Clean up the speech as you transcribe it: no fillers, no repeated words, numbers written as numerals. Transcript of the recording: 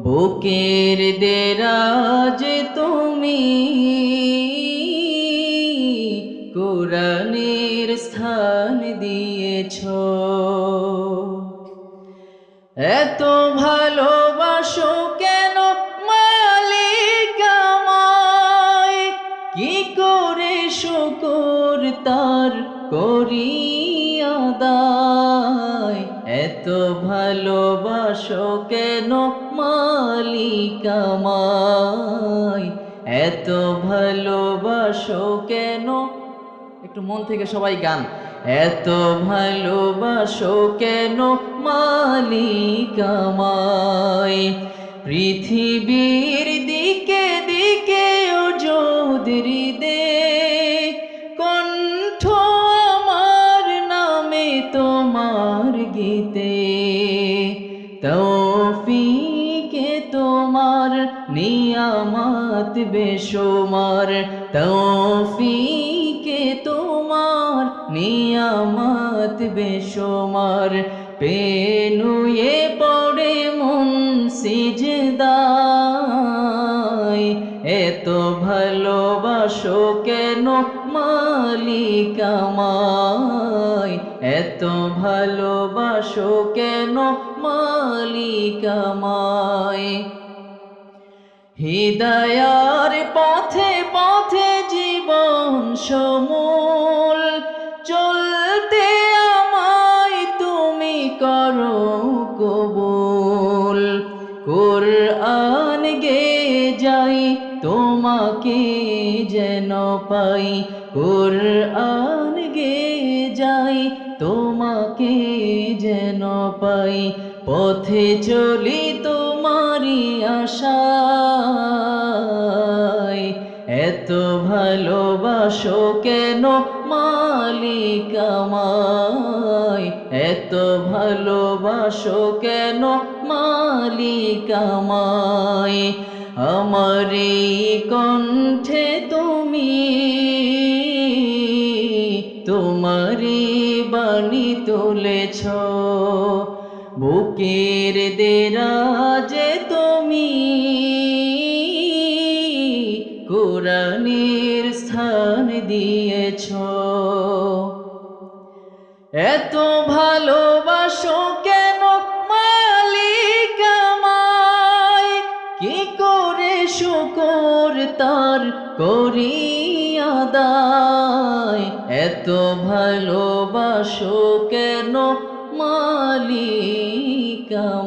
বুকের দেরাজ তুমি কোরআনের স্থান দিয়েছ। এত ভালোবাসো কেন মালিক আমায়, কি করে শুকর তার করি আদায়। এত ভালোবাসো কেন মালিক আমায়, এত ভালোবাসো কেন। একটু মন থেকে সবাই গান। এত ভালোবাসো কেন মালিক আমায়, পৃথিবীর দিকে দিকে ওজোদরি দে, কণ্ঠ আমার নামে তোমার গীতে। তৌফিকে তোমার নিয়ামত বেশুমার, তৌফিকে তোমার নিয়ামত বেশুমার। পেনুয়ে পড়ে মন সিজদায়, এত ভালোবাসো কেন মালিক আমায়, এত ভালোবাসো কেন মালিক আমায়। হিদায়ার পথে পথে জীবন সমূল চলতে আমায় তুমি করো কবুল। কুরআন গে যাই তোমাকে যেন পাই, কুরআন গে যাই তোমাকে যেন পাই। পথে চলি তোমারি আশায়, এত ভালোবাসো কেন মালিক আমায়, এত ভালোবাসো কেন মালিক আমায়। আমারি কণ্ঠে তুমি তোমারি বাণী তুলেছ, বুকের দেরাজে তুমি কোরআনের স্থান দিয়েছ। এত ভালোবাসো কেন মালিক আমায়, কি করে শুকর তার করি আদায়। এত ভালোবাসো কেন মালিক আমায়।